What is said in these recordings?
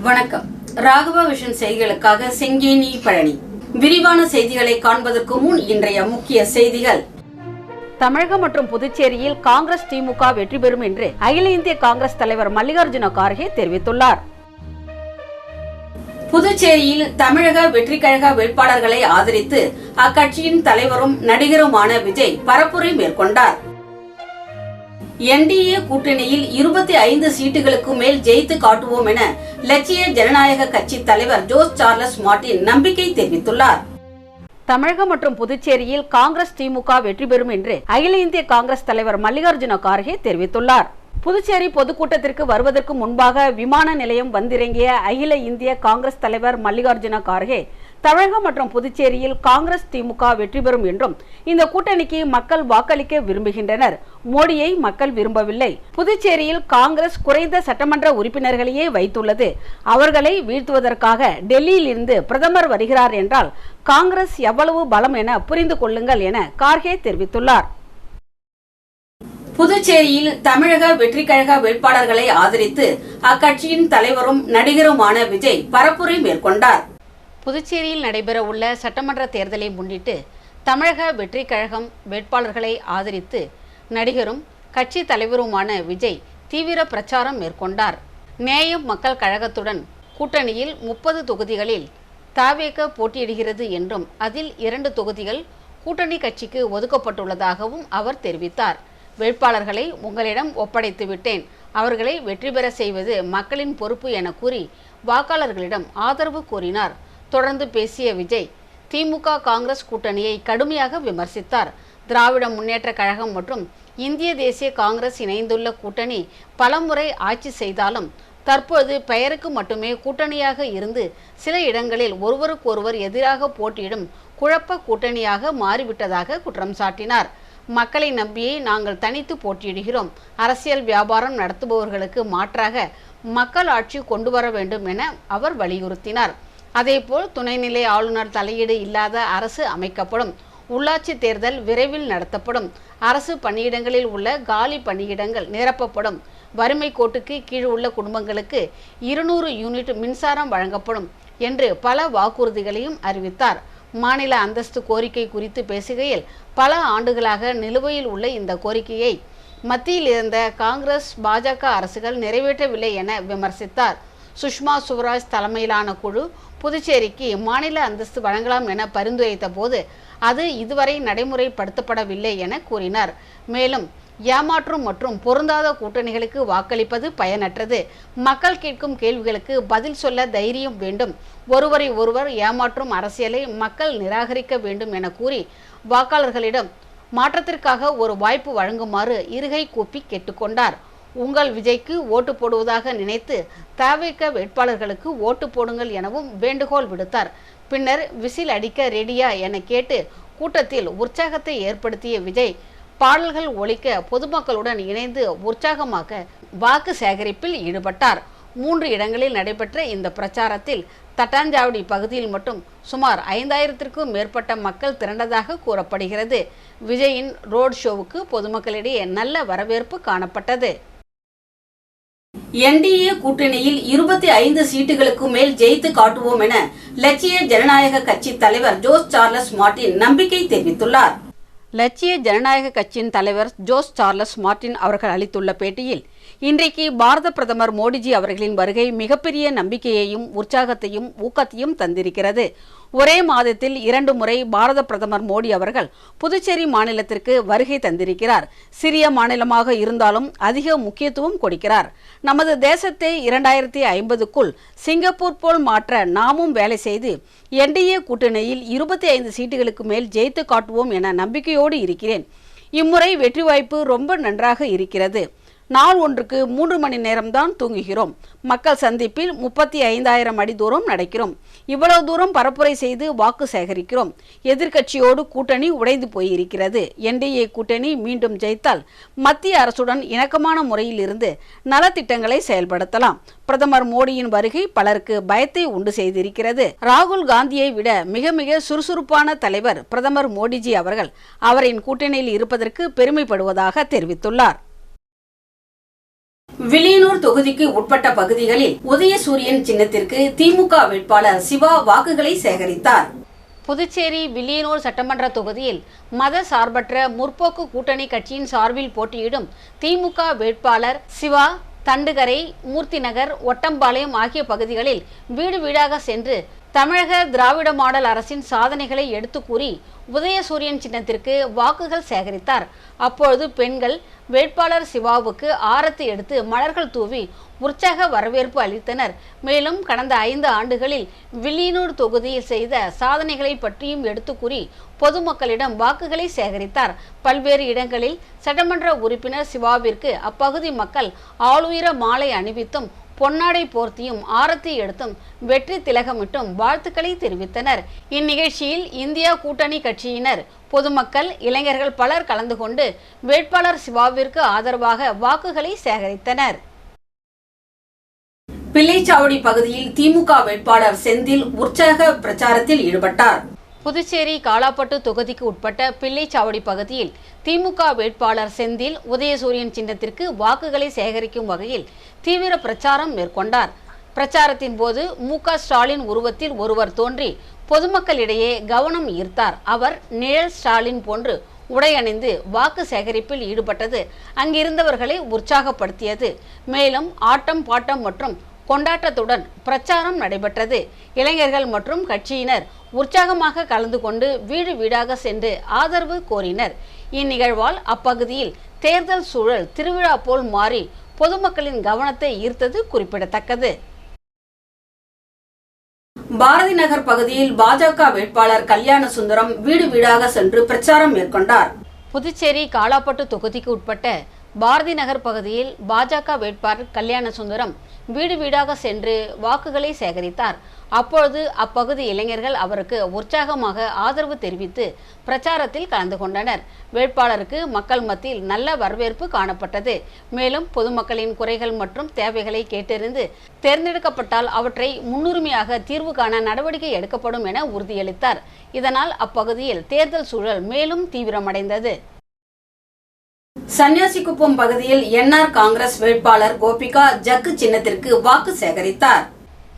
வணக்கம். ராகவா விஷன் செய்திகளுக்காக செங்கேனி பழனி. விரிவான செய்திகளை காண்பதற்கு முன் இன்றைய முக்கிய செய்திகள். தமிழகம் மற்றும் புதுச்சேரியில் காங்கிரஸ் திமுக வெற்றி பெறும் என்று அகில இந்திய காங்கிரஸ் தலைவர் மல்லிகார்ஜுன கார்கே தெரிவித்துள்ளார். புதுச்சேரியில் தமிழக வெற்றி கழக வேட்பாளர்களை ஆதரித்து அக்கட்சியின் தலைவரும் நடிகருமான விஜய் பரப்புரை மேற்கொண்டார். என்டிஏ கூட்டணியில் 25 சீட்டுகளுக்கு மேல் ஜெயித்து காட்டுவோம் என லட்சிய ஜனநாயக கட்சி தலைவர் ஜோஸ் சார்லஸ் மார்டின் நம்பிக்கை தெரிவித்துள்ளார். தமிழகம் மற்றும் புதுச்சேரியில் காங்கிரஸ் திமுக வெற்றி பெறும் என்று அகில இந்திய காங்கிரஸ் தலைவர் மல்லிகார்ஜுன கார்கே தெரிவித்துள்ளார். புதுச்சேரி பொதுக்கூட்டத்திற்கு வருவதற்கு முன்பாக விமான நிலையம் வந்திறங்கிய அகில இந்திய காங்கிரஸ் தலைவர் மல்லிகார்ஜுன கார்கே தமிழகம் மற்றும் புதுச்சேரியில் காங்கிரஸ் திமுக வெற்றி பெறும் என்றும் இந்த கூட்டணிக்கு மக்கள் வாக்களிக்க விரும்புகின்றனர், மோடியை மக்கள் விரும்பவில்லை. புதுச்சேரியில் காங்கிரஸ் குறைந்த சட்டமன்ற உறுப்பினர்களையே வைத்துள்ளது. அவர்களை வீழ்த்துவதற்காக டெல்லியில் இருந்து பிரதமர் வருகிறார் என்றால் காங்கிரஸ் எவ்வளவு பலம் என புரிந்து கொள்ளுங்கள் என கார்கே தெரிவித்துள்ளார். புதுச்சேரியில் தமிழக வெற்றி கழக வேட்பாளர்களை ஆதரித்து அக்கட்சியின் தலைவரும் நடிகருமான விஜய் பரப்புரை மேற்கொண்டார். புதுச்சேரியில் நடைபெற உள்ள சட்டமன்ற தேர்தலை முன்னிட்டு தமிழக வெற்றி கழகம் வேட்பாளர்களை ஆதரித்து நடிகரும் கட்சி தலைவருமான விஜய் தீவிர பிரச்சாரம் மேற்கொண்டார். நேயம் மக்கள் கழகத்துடன் கூட்டணியில் 30 தொகுதிகளில் தவேக போட்டியிடுகிறது என்றும் அதில் 2 தொகுதிகள் கூட்டணி கட்சிக்கு ஒதுக்கப்பட்டுள்ளதாகவும் அவர் தெரிவித்தார். வேட்பாளர்களை உங்களிடம் ஒப்படைத்து விட்டேன், அவர்களை வெற்றி பெற செய்வது மக்களின் பொறுப்பு என கூறி வாக்காளர்களிடம் ஆதரவு கோரினார். தொடர்ந்து பேசிய விஜய் திமுக காங்கிரஸ் கூட்டணியை கடுமையாக விமர்சித்தார். திராவிட முன்னேற்ற கழகம் மற்றும் இந்திய தேசிய காங்கிரஸ் இணைந்துள்ள கூட்டணி பலமுறை ஆட்சி செய்தாலும் தற்போது பெயருக்கு மட்டுமே கூட்டணியாக இருந்து சில இடங்களில் ஒருவருக்கொருவர் எதிராக போட்டியிடும் குழப்ப கூட்டணியாக மாறிவிட்டதாக குற்றம் சாட்டினார். மக்களை நம்பியே நாங்கள் தனித்து போட்டியிடுகிறோம். அரசியல் வியாபாரம் நடத்துபவர்களுக்கு மாற்றாக மக்கள் ஆட்சி கொண்டு வர வேண்டும் என அவர் வலியுறுத்தினார். அதேபோல் துணைநிலை ஆளுநர் தலையீடு இல்லாத அரசு அமைக்கப்படும். உள்ளாட்சி தேர்தல் விரைவில் நடத்தப்படும். அரசு பணியிடங்களில் உள்ள காலி பணியிடங்கள் நிரப்பப்படும். வறுமை கோட்டுக்கு கீழ் உள்ள குடும்பங்களுக்கு 200 யூனிட் மின்சாரம் வழங்கப்படும் என்று பல வாக்குறுதிகளையும் அறிவித்தார். மாநில அந்தஸ்து கோரிக்கை குறித்து பேசுகையில் பல ஆண்டுகளாக நிலுவையில் உள்ள இந்த கோரிக்கையை மத்தியில் இருந்த காங்கிரஸ் பாஜக அரசுகள் நிறைவேற்றவில்லை என விமர்சித்தார். சுஷ்மா சுவராஜ் தலைமையிலான குழு புதுச்சேரிக்கு மாநில அந்தஸ்து வழங்கலாம் என பரிந்துரைத்த போது அது இதுவரை நடைமுறைப்படுத்தப்படவில்லை என கூறினார். மேலும் ஏமாற்றும் மற்றும் பொருந்தாத கூட்டணிகளுக்கு வாக்களிப்பது பயனற்றது. மக்கள் கேட்கும் கேள்விகளுக்கு பதில் சொல்ல தைரியம் வேண்டும். ஒருவரை ஒருவர் ஏமாற்றும் அரசியலை மக்கள் நிராகரிக்க வேண்டும் என கூறி வாக்காளர்களிடம் மாற்றத்திற்காக ஒரு வாய்ப்பு வழங்குமாறு இருகை கூப்பி கேட்டுக்கொண்டார். உங்கள் விஜய்க்கு ஓட்டு போடுவதாக நினைத்து தவேக வேட்பாளர்களுக்கு ஓட்டு போடுங்கள் எனவும் வேண்டுகோள் விடுத்தார். பின்னர் விசில் அடிக்க ரெடியா என கேட்டு கூட்டத்தில் உற்சாகத்தை ஏற்படுத்திய விஜய் பாடல்கள் ஒலிக்க பொதுமக்களுடன் இணைந்து உற்சாகமாக வாக்கு சேகரிப்பில் ஈடுபட்டார். 3 இடங்களில் நடைபெற்ற இந்த பிரச்சாரத்தில் தட்டாஞ்சாவடி பகுதியில் மட்டும் சுமார் 5000த்திற்கும் மேற்பட்ட மக்கள் திரண்டதாக கூறப்படுகிறது. விஜயின் ரோட் ஷோவுக்கு பொதுமக்களிடையே நல்ல வரவேற்பு காணப்பட்டது. என்டிஏ கூட்டணியில் 25 சீட்டுகளுக்கு மேல் ஜெயித்து காட்டுவோம் என லட்சிய ஜனநாயக கட்சி தலைவர் ஜோஸ் சார்லஸ் மார்டின் நம்பிக்கை தெரிவித்துள்ளார். லட்சிய ஜனநாயக கட்சியின் தலைவர் ஜோஸ் சார்லஸ் மார்டின் அவர்கள் அளித்துள்ள பேட்டியில் இன்றைக்கு பாரத பிரதமர் மோடிஜி அவர்களின் வருகை மிகப்பெரிய நம்பிக்கையையும் உற்சாகத்தையும் ஊக்கத்தையும் தந்திருக்கிறது. ஒரே மாதத்தில் 2 முறை பாரத பிரதமர் மோடி அவர்கள் புதுச்சேரி மாநிலத்திற்கு வருகை தந்திருக்கிறார். சிறிய மாநிலமாக இருந்தாலும் அதிக முக்கியத்துவம் கொடுக்கிறார். நமது தேசத்தை 2050க்குள் சிங்கப்பூர் போல் மாற்ற நாமும் வேலை செய்து என்டிஏ கூட்டணியில் 25 சீட்டுகளுக்கு மேல் ஜெயித்து காட்டுவோம் என நம்பிக்கையோடு இருக்கிறேன். இம்முறை வெற்றி வாய்ப்பு ரொம்ப நன்றாக இருக்கிறது. நாள் ஒன்றுக்கு 3 மணி நேரம்தான் தூங்குகிறோம். மக்கள் சந்திப்பில் 35,000 அடி தூரம் நடக்கிறோம். இவ்வளவு தூரம் பரப்புரை செய்து வாக்கு சேகரிக்கிறோம். எதிர்க்கட்சியோடு கூட்டணி உடைந்து போயிருக்கிறது. என்டிஏ கூட்டணி மீண்டும் ஜெயித்தால் மத்திய அரசுடன் இணக்கமான முறையில் இருந்து நலத்திட்டங்களை செயல்படுத்தலாம். பிரதமர் மோடியின் வருகை பலருக்கு பயத்தை உண்டு செய்திருக்கிறது. ராகுல் காந்தியை விட மிக மிக சுறுசுறுப்பான தலைவர் பிரதமர் மோடிஜி அவர்கள் அவரின் கூட்டணியில் இருப்பதற்கு பெருமைப்படுவதாக தெரிவித்துள்ளார். வில்லியனூர் தொகுதிக்கு உட்பட்ட பகுதிகளில் உதயசூரியன் சின்னத்திற்கு திமுக வேட்பாளர் சிவா வாக்குகளை சேகரித்தார். புதுச்சேரி வில்லியனூர் சட்டமன்ற தொகுதியில் மத சார்பற்ற முற்போக்கு கூட்டணி கட்சியின் சார்பில் போட்டியிடும் திமுக வேட்பாளர் சிவா தண்டுகரை, மூர்த்தி நகர், ஒட்டம்பாளையம் ஆகிய பகுதிகளில் வீடு வீடாக சென்று தமிழக திராவிட மாடல் அரசின் சாதனைகளை எடுத்து கூறி உதயசூரியன் சின்னத்திற்கு வாக்குகள் சேகரித்தார். அப்பொழுது பெண்கள் வேட்பாளர் சிவாவுக்கு ஆரத்தி எடுத்து மலர்கள் தூவி உற்சாக வரவேற்பு அளித்தனர். மேலும் கடந்த 5 ஆண்டுகளில் வில்லியனூர் தொகுதியில் செய்த சாதனைகளை பற்றியும் எடுத்து கூறி பொதுமக்களிடம் வாக்குகளை சேகரித்தார். பல்வேறு இடங்களில் சட்டமன்ற உறுப்பினர் சிவாவிற்கு அப்பகுதி மக்கள் ஆளுயர மாலை அணிவித்தும் பொன்னாடை போர்த்தியும் ஆரத்தி எடுத்தும் வெற்றி திலகமிட்டும் வாழ்த்துக்களை தெரிவித்தனர். இந்நிகழ்ச்சியில் இந்தியா கூட்டணி கட்சியினர், பொதுமக்கள், இளைஞர்கள் பலர் கலந்து கொண்டு வேட்பாளர் சிவாவிற்கு ஆதரவாக வாக்குகளை சேகரித்தனர். பிள்ளைச்சாவடி பகுதியில் திமுக வேட்பாளர் செந்தில் உற்சாக பிரச்சாரத்தில் ஈடுபட்டார். புதுச்சேரி காலாப்பட்டு தொகுதிக்கு உட்பட்ட பிள்ளைச்சாவடி பகுதியில் திமுக வேட்பாளர் செந்தில் உதயசூரியன் சின்னத்திற்கு வாக்குகளை சேகரிக்கும் வகையில் தீவிர பிரச்சாரம் மேற்கொண்டார். பிரச்சாரத்தின் போது மு.க. ஸ்டாலின் உருவத்தில் ஒருவர் தோன்றி பொதுமக்களிடையே கவனம் ஈர்த்தார். அவர் நிழல் ஸ்டாலின் போன்று உடை அணிந்து வாக்கு சேகரிப்பில் ஈடுபட்டது அங்கிருந்தவர்களை உற்சாகப்படுத்தியது. மேலும் ஆட்டம், பாட்டம் மற்றும் கொண்டாட்டத்துடன் பிரச்சாரம் நடைபெற்றது. இளைஞர்கள் மற்றும் கட்சியினர் உற்சாகமாக கலந்து கொண்டு வீடு வீடாக சென்று ஆதரவு கோரினர். இந்நிகழ்வால் அப்பகுதியில் தேர்தல் சூழல் திருவிழா போல் மாறி பொதுமக்களின் கவனத்தை ஈர்த்தது குறிப்பிடத்தக்கது. பாரதி நகர் பகுதியில் பாஜக வேட்பாளர் கல்யாண சுந்தரம் வீடு வீடாக சென்று பிரச்சாரம் மேற்கொண்டார். புதுச்சேரி காலாப்பட்டு தொகுதிக்கு உட்பட்ட பாரதி நகர் பகுதியில் பாஜக வேட்பாளர் கல்யாண சுந்தரம் வீடு வீடாக சென்று வாக்குகளை சேகரித்தார். அப்பொழுது அப்பகுதி இளைஞர்கள் அவருக்கு உற்சாகமாக ஆதரவு தெரிவித்து பிரச்சாரத்தில் கலந்து கொண்டனர். வேட்பாளருக்கு மக்கள் மத்தியில் நல்ல வரவேற்பு காணப்பட்டது. மேலும் பொதுமக்களின் குறைகள் மற்றும் தேவைகளை கேட்டறிந்து தேர்ந்தெடுக்கப்பட்டால் அவற்றை முன்னுரிமையாக தீர்வு காண நடவடிக்கை எடுக்கப்படும் என உறுதியளித்தார். இதனால் அப்பகுதியில் தேர்தல் சூழல் மேலும் தீவிரமடைந்தது. சன்னியாசிக்குப்பம் பகுதியில் என்ஆர் காங்கிரஸ் வேட்பாளர் கோபிகா ஜக்கு சின்னத்திற்கு வாக்கு சேகரித்தார்.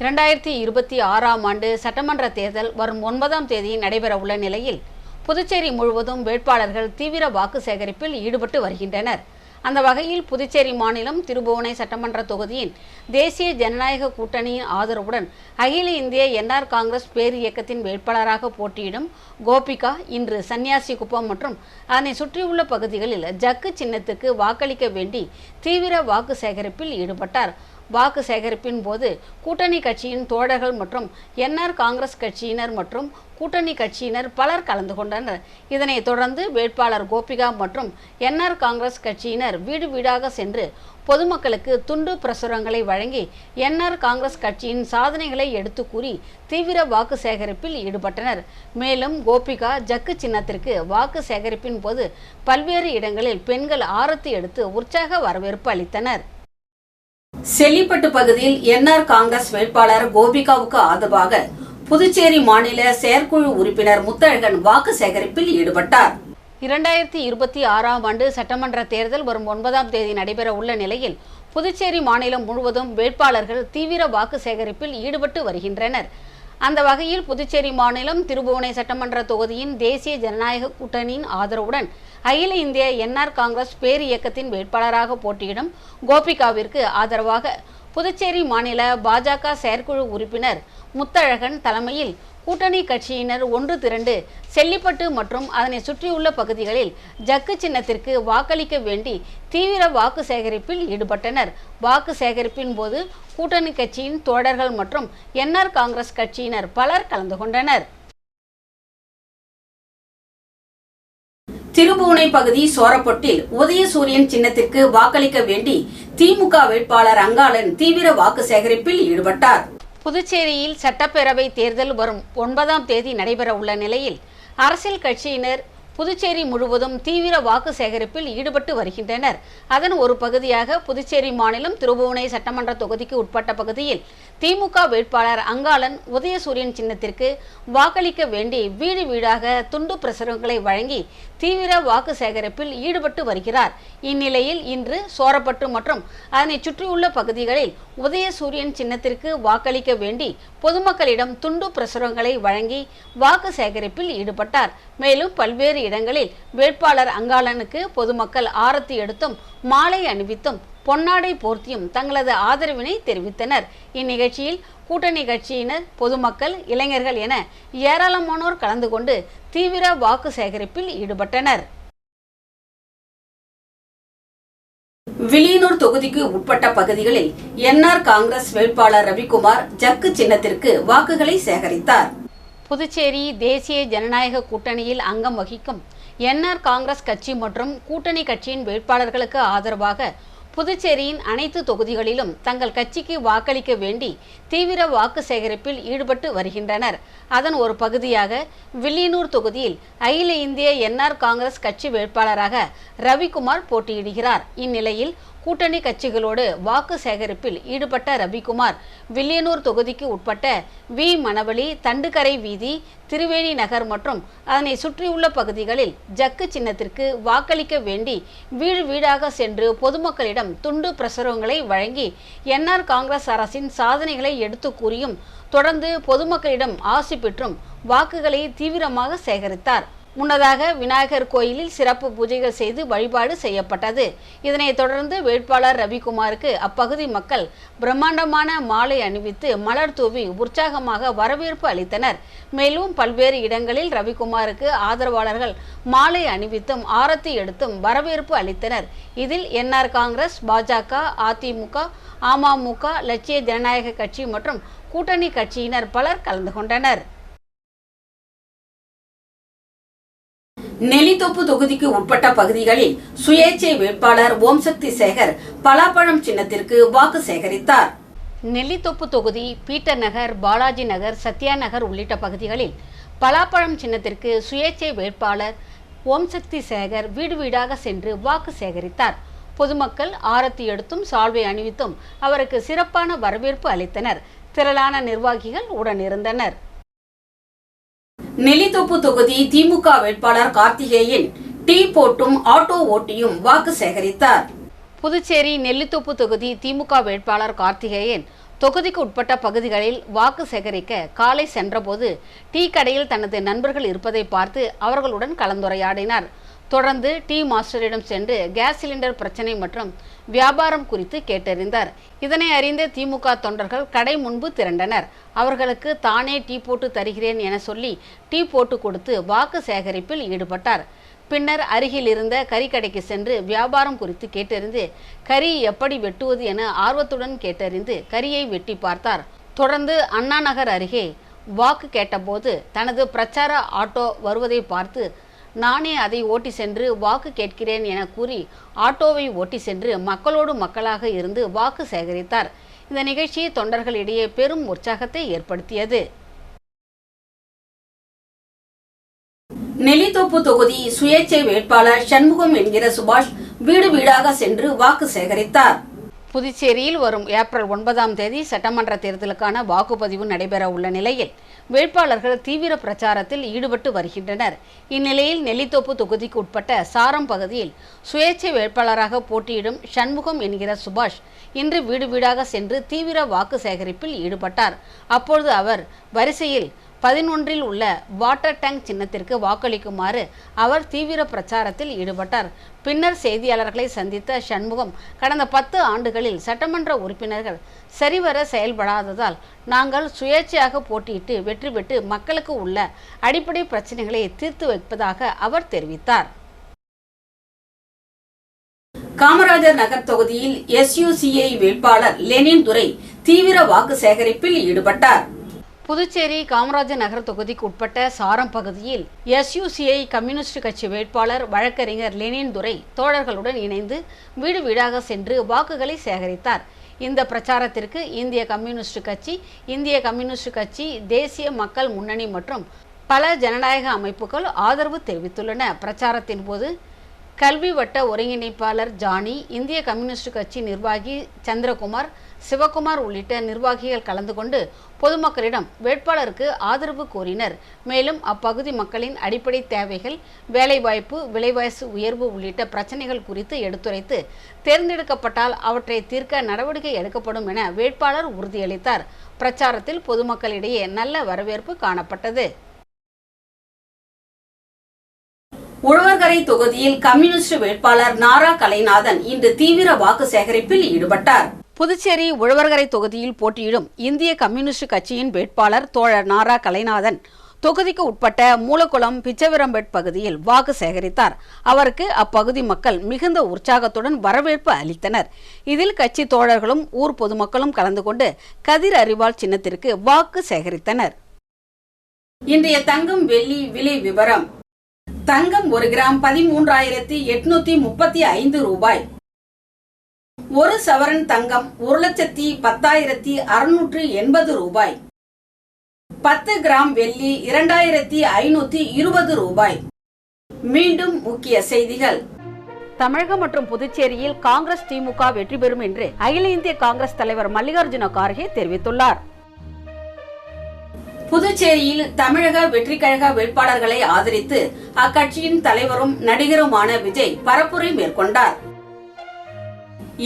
2026ஆம் ஆண்டு சட்டமன்ற தேர்தல் வரும் 9ஆம் தேதி நடைபெறவுள்ள நிலையில் புதுச்சேரி முழுவதும் வேட்பாளர்கள் தீவிர வாக்கு சேகரிப்பில் ஈடுபட்டு வருகின்றனர். அந்த வகையில் புதுச்சேரி மாநிலம் திருபுவனை சட்டமன்ற தொகுதியின் தேசிய ஜனநாயக கூட்டணியின் ஆதரவுடன் அகில இந்திய என்ஆர் காங்கிரஸ் பேர் இயக்கத்தின் வேட்பாளராக போட்டியிடும் கோபிகா இன்று சன்னியாசிக்குப்பம் மற்றும் அதனை சுற்றியுள்ள பகுதிகளில் ஜக்கு சின்னத்துக்கு வாக்களிக்க வேண்டி தீவிர வாக்கு சேகரிப்பில் ஈடுபட்டார். வாக்கு சேகரிப்பின் போது கூட்டணி கட்சியின் தோழர்கள் மற்றும் என்ஆர் காங்கிரஸ் கட்சியினர் மற்றும் கூட்டணி கட்சியினர் பலர் கலந்து கொண்டனர். இதனைத் தொடர்ந்து வேட்பாளர் கோபிகா மற்றும் என்ஆர் காங்கிரஸ் கட்சியினர் வீடு வீடாக சென்று பொதுமக்களுக்கு துண்டு பிரசுரங்களை வழங்கி என்ஆர் காங்கிரஸ் கட்சியின் சாதனைகளை எடுத்து கூறி தீவிர வாக்கு சேகரிப்பில் ஈடுபட்டனர். மேலும் கோபிகா ஜக்கு சின்னத்திற்கு வாக்கு சேகரிப்பின் போது பல்வேறு இடங்களில் பெண்கள் ஆரத்தி எடுத்து உற்சாக வரவேற்பு அளித்தனர். செல்லிப்பட்டு பகுதியில் என்ஆர் காங்கிரஸ் வேட்பாளர் கோபிகாவுக்கு ஆதரவாக புதுச்சேரி மாநில செயற்குழு உறுப்பினர் முத்தழகன் வாக்கு சேகரிப்பில் ஈடுபட்டார். 2026ஆம் ஆண்டு சட்டமன்ற தேர்தல் வரும் 9ஆம் தேதி நடைபெற உள்ள நிலையில் புதுச்சேரி மாநிலம் முழுவதும் வேட்பாளர்கள் தீவிர வாக்கு சேகரிப்பில் ஈடுபட்டு வருகின்றனர். அந்த வகையில் புதுச்சேரி மாநிலம் திருபுவனை சட்டமன்ற தொகுதியின் தேசிய ஜனநாயக கூட்டணியின் ஆதரவுடன் அகில இந்திய என்ஆர் காங்கிரஸ் பேர் இயக்கத்தின் வேட்பாளராக போட்டியிடும் கோபிகாவிற்கு ஆதரவாக புதுச்சேரி மாநில பாஜக செயற்குழு உறுப்பினர் முத்தழகன் தலைமையில் கூட்டணி கட்சியினர் ஒன்று திரண்டு செல்லிப்பட்டு மற்றும் அதனை சுற்றியுள்ள பகுதிகளில் ஜக்கு சின்னத்திற்கு வாக்களிக்க வேண்டி தீவிர வாக்கு சேகரிப்பில் ஈடுபட்டனர். வாக்கு சேகரிப்பின் போது கூட்டணி கட்சியின் தோழர்கள் மற்றும் என்ஆர் காங்கிரஸ் கட்சியினர் பலர் கலந்து கொண்டனர். திருபுவனை பகுதி சோரப்பொட்டில் உதயசூரியன் சின்னத்திற்கு வாக்களிக்க வேண்டி திமுக வேட்பாளர் அங்காளன் தீவிர வாக்கு சேகரிப்பில் ஈடுபட்டார். புதுச்சேரியில் சட்டப்பேரவை தேர்தல் வரும் 9ஆம் தேதி நடைபெற உள்ள நிலையில் அரசியல் கட்சியினர் புதுச்சேரி முழுவதும் தீவிர வாக்கு சேகரிப்பில் ஈடுபட்டு வருகின்றனர். அதன் ஒரு பகுதியாக புதுச்சேரி மாநிலம் திருபுவனை சட்டமன்ற தொகுதிக்கு உட்பட்ட பகுதியில் திமுக வேட்பாளர் அங்காளன் உதயசூரியன் சின்னத்திற்கு வாக்களிக்க வேண்டி வீடு வீடாக துண்டு பிரசுரங்களை வழங்கி தீவிர வாக்கு சேகரிப்பில் ஈடுபட்டு வருகிறார். இந்நிலையில் இன்று சோரப்பட்டு மற்றும் அதனை சுற்றியுள்ள பகுதிகளில் உதயசூரியன் சின்னத்திற்கு வாக்களிக்க வேண்டி பொதுமக்களிடம் துண்டு பிரசுரங்களை வழங்கி வாக்கு சேகரிப்பில் ஈடுபட்டார். மேலும் பல்வேறு இடங்களில் வேட்பாளர் அங்காளனுக்கு பொதுமக்கள் ஆரத்தி எடுத்தும் மாலை அணிவித்தும் பொன்னாடை போர்த்தியும் தங்களது ஆதரவினை தெரிவித்தனர். இந்நிகழ்ச்சியில் கூட்டணி கட்சியினர், பொதுமக்கள், இளைஞர்கள் என ஏராளமானோர் கலந்து கொண்டு தீவிர வாக்கு சேகரிப்பில் ஈடுபட்டனர். வில்லியனூர் தொகுதிக்கு உட்பட்ட பகுதிகளில் என்ஆர் காங்கிரஸ் வேட்பாளர் ரவிக்குமார் ஜக்கு சின்னத்திற்கு வாக்குகளை சேகரித்தார். புதுச்சேரி தேசிய ஜனநாயக கூட்டணியில் அங்கம் வகிக்கும் என்ஆர் காங்கிரஸ் கட்சி மற்றும் கூட்டணி கட்சியின் வேட்பாளர்களுக்கு ஆதரவாக புதுச்சேரியின் அனைத்து தொகுதிகளிலும் தங்கள் கட்சிக்கு வாக்களிக்க வேண்டி தீவிர வாக்கு சேகரிப்பில் ஈடுபட்டு வருகின்றனர். அதன் ஒரு பகுதியாக வில்லியனூர் தொகுதியில் அகில இந்திய என்ஆர் காங்கிரஸ் கட்சி வேட்பாளராக ரவிக்குமார் போட்டியிடுகிறார். இந்நிலையில் கூட்டணி கட்சிகளோடு வாக்கு சேகரிப்பில் ஈடுபட்ட ரவிக்குமார் வில்லியனூர் தொகுதிக்கு உட்பட்ட வி மணவெளி, தண்டுக்கரை வீதி, திருவேணி நகர் மற்றும் அதனை சுற்றியுள்ள பகுதிகளில் ஜக்கு சின்னத்திற்கு வாக்களிக்க வேண்டி வீடு வீடாக சென்று பொதுமக்களிடம் துண்டு பிரசுரங்களை வழங்கி என்ஆர் காங்கிரஸ் அரசின் சாதனைகளை எடுத்து கூறியும் தொடர்ந்து பொதுமக்களிடம் ஆசி பெற்றும் வாக்குகளை தீவிரமாக சேகரித்தார். முன்னதாக விநாயகர் கோயிலில் சிறப்பு பூஜைகள் செய்து வழிபாடு செய்யப்பட்டது. இதனைத் தொடர்ந்து வேட்பாளர் ரவிக்குமாருக்கு அப்பகுதி மக்கள் பிரம்மாண்டமான மாலை அணிவித்து மலர் தூவி உற்சாகமாக வரவேற்பு அளித்தனர். மேலும் பல்வேறு இடங்களில் ரவிக்குமாருக்கு ஆதரவாளர்கள் மாலை அணிவித்தும் ஆரத்தி எடுத்தும் வரவேற்பு அளித்தனர். இதில் என்ஆர் காங்கிரஸ், பாஜக, அதிமுக, அமமுக, லட்சிய ஜனநாயக கட்சி மற்றும் கூட்டணி கட்சியினர் பலர் கலந்து கொண்டனர். நெல்லித்தோப்பு தொகுதிக்கு உட்பட்ட பகுதிகளில் சுயேட்சை வேட்பாளர் ஓம்சக்தி சேகர் பலாப்பழம் சின்னத்திற்கு வாக்கு சேகரித்தார். நெல்லித்தோப்பு தொகுதி பீட்டர் நகர், பாலாஜி நகர், சத்யா நகர் உள்ளிட்ட பகுதிகளில் பலாப்பழம் சின்னத்திற்கு சுயேட்சை வேட்பாளர் ஓம்சக்தி சேகர் வீடு வீடாக சென்று வாக்கு சேகரித்தார். பொதுமக்கள் ஆரத்தி எடுத்தும் சால்வை அணிவித்தும் அவருக்கு சிறப்பான வரவேற்பு அளித்தனர். திரளான நிர்வாகிகள் உடனிருந்தனர். நெல்லித்தோப்பு தொகுதி திமுக வேட்பாளர் கார்த்திகேயன் டீ போட்டும் ஆட்டோ ஓட்டியும் வாக்கு சேகரித்தார். புதுச்சேரி நெல்லித்தோப்பு தொகுதி திமுக வேட்பாளர் கார்த்திகேயன் தொகுதிக்கு உட்பட்ட பகுதிகளில் வாக்கு சேகரிக்க காலை சென்றபோது டீ கடையில் தனது நண்பர்கள் இருப்பதை பார்த்து அவர்களுடன் கலந்துரையாடினார். தொடர்ந்து டீ மாஸ்டரிடம் சென்று கேஸ் சிலிண்டர் பிரச்சனை மற்றும் வியாபாரம் குறித்து கேட்டறிந்தார். இதனை அறிந்த திமுக தொண்டர்கள் கடை முன்பு திரண்டனர். அவர்களுக்கு தானே டீ போட்டு தருகிறேன் என சொல்லி டீ போட்டு கொடுத்து வாக்கு சேகரிப்பில் ஈடுபட்டார். பின்னர் அருகில் இருந்த கறிக்கடைக்கு சென்று வியாபாரம் குறித்து கேட்டறிந்து கறி எப்படி வெட்டுவது என ஆர்வத்துடன் கேட்டறிந்து கறியை வெட்டி பார்த்தார். தொடர்ந்து அண்ணா நகர் அருகே வாக்கு கேட்டபோது தனது பிரச்சார ஆட்டோ வருவதை பார்த்து நானே அதை ஓட்டி சென்று வாக்கு கேட்கிறேன் என கூறி ஆட்டோவை ஓட்டி சென்று மக்களோடு மக்களாக இருந்து வாக்கு சேகரித்தார். இந்த நிகழ்ச்சி தொண்டர்களிடையே பெரும் உற்சாகத்தை ஏற்படுத்தியது. நெல்லித்தோப்பு தொகுதி சுயேட்சை வேட்பாளர் சண்முகம் என்கிற சுபாஷ் வீடு வீடாக சென்று வாக்கு சேகரித்தார். புதுச்சேரியில் வரும் ஏப்ரல் 9ஆம் தேதி சட்டமன்ற தேர்தலுக்கான வாக்குப்பதிவு நடைபெற உள்ள நிலையில் வேட்பாளர்கள் தீவிர பிரச்சாரத்தில் ஈடுபட்டு வருகின்றனர். இந்நிலையில் நெல்லித்தோப்பு தொகுதிக்கு உட்பட்ட சாரம் பகுதியில் சுயேட்சை வேட்பாளராக போட்டியிடும் சண்முகம் என்கிற சுபாஷ் இன்று வீடு வீடாக சென்று தீவிர வாக்கு சேகரிப்பில் ஈடுபட்டார். அப்பொழுது அவர் வரிசையில் 11இல் உள்ள வாட்டர் டேங்க் சின்னத்திற்கு வாக்களிக்குமாறு அவர் தீவிர பிரச்சாரத்தில் ஈடுபட்டார். பின்னர் செய்தியாளர்களை சந்தித்த சண்முகம் கடந்த 10 ஆண்டுகளில் சட்டமன்ற உறுப்பினர்கள் சரிவர செயல்படாததால் நாங்கள் சுயேட்சையாக போட்டியிட்டு வெற்றி பெற்று மக்களுக்கு உள்ள அடிப்படை பிரச்சனைகளை தீர்த்து வைப்பதாக அவர் தெரிவித்தார். காமராஜர் நகர் தொகுதியில் SUCI வேட்பாளர் லெனின் துரை தீவிர வாக்கு சேகரிப்பில் ஈடுபட்டார். புதுச்சேரி காமராஜர் நகர் தொகுதிக்கு உட்பட்ட சாரம் பகுதியில் SUCI கம்யூனிஸ்ட் கட்சி வேட்பாளர் வழக்கறிஞர் லெனின் துரை தோழர்களுடன் இணைந்து வீடு வீடாக சென்று வாக்குகளை சேகரித்தார். இந்த பிரச்சாரத்திற்கு இந்திய கம்யூனிஸ்ட் கட்சி, தேசிய மக்கள் முன்னணி மற்றும் பல ஜனநாயக அமைப்புகள் ஆதரவு தெரிவித்துள்ளன. பிரச்சாரத்தின் போது கல்வி வட்ட ஒருங்கிணைப்பாளர் ஜானி, இந்திய கம்யூனிஸ்ட் கட்சி நிர்வாகி சந்திரகுமார், சிவகுமார் உள்ளிட்ட நிர்வாகிகள் கலந்து கொண்டு பொதுமக்களிடம் வேட்பாளருக்கு ஆதரவு கோரினர். மேலும் அப்பகுதி மக்களின் அடிப்படை தேவைகள், வேலைவாய்ப்பு, விலைவாசி உயர்வு உள்ளிட்ட பிரச்சனைகள் குறித்து எடுத்துரைத்து தேர்ந்தெடுக்கப்பட்டால் அவற்றை தீர்க்க நடவடிக்கை எடுக்கப்படும் என வேட்பாளர் உறுதியளித்தார். பிரச்சாரத்தில் பொதுமக்களிடையே நல்ல வரவேற்பு காணப்பட்டது. உழவர்கரை தொகுதியில் கம்யூனிஸ்ட் வேட்பாளர் நாரா கலைநாதன் இன்று தீவிர வாக்கு சேகரிப்பில் ஈடுபட்டார். புதுச்சேரி உழவர்கரை தொகுதியில் போட்டியிடும் இந்திய கம்யூனிஸ்ட் கட்சியின் வேட்பாளர் தோழர் நாரா கலைநாதன் தொகுதிக்கு உட்பட்ட மூலக்குளம், பிச்சவரம்பேட் பகுதியில் வாக்கு சேகரித்தார். அவருக்கு அப்பகுதி மக்கள் மிகுந்த உற்சாகத்துடன் வரவேற்பு அளித்தனர். இதில் கட்சி தோழர்களும் ஊர் பொதுமக்களும் கலந்து கொண்டு கதிர் அறிவால் சின்னத்திற்கு வாக்கு சேகரித்தனர். இன்றைய தங்கம் வெள்ளி விலை விவரம். தங்கம் 1 கிராம் 13,835 ரூபாய். 1 சவரன் தங்கம் 1,10,680 ரூபாய். 10 கிராம் வெள்ளி 2,520 ரூபாய். மீண்டும் முக்கிய செய்திகள். தமிழகம் மற்றும் புதுச்சேரியில் காங்கிரஸ், திமுக வெற்றி பெறும் என்று அகில இந்திய காங்கிரஸ் தலைவர் மல்லிகார்ஜுன கார்கே தெரிவித்துள்ளார். புதுச்சேரியில் தமிழக வெற்றி கழக வேட்பாளர்களை ஆதரித்து அக்கட்சியின் தலைவரும் நடிகருமான விஜய் பரப்புரை மேற்கொண்டார்.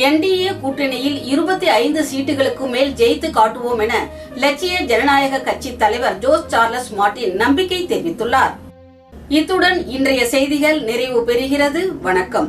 என்டிஏ கூட்டணியில் 25 சீட்டுகளுக்கு மேல் ஜெயித்து காட்டுவோம் என லட்சிய ஜனநாயக கட்சி தலைவர் ஜோஸ் சார்லஸ் மார்டின் நம்பிக்கை தெரிவித்துள்ளார். இத்துடன் இன்றைய செய்திகள் நிறைவு பெறுகிறது. வணக்கம்.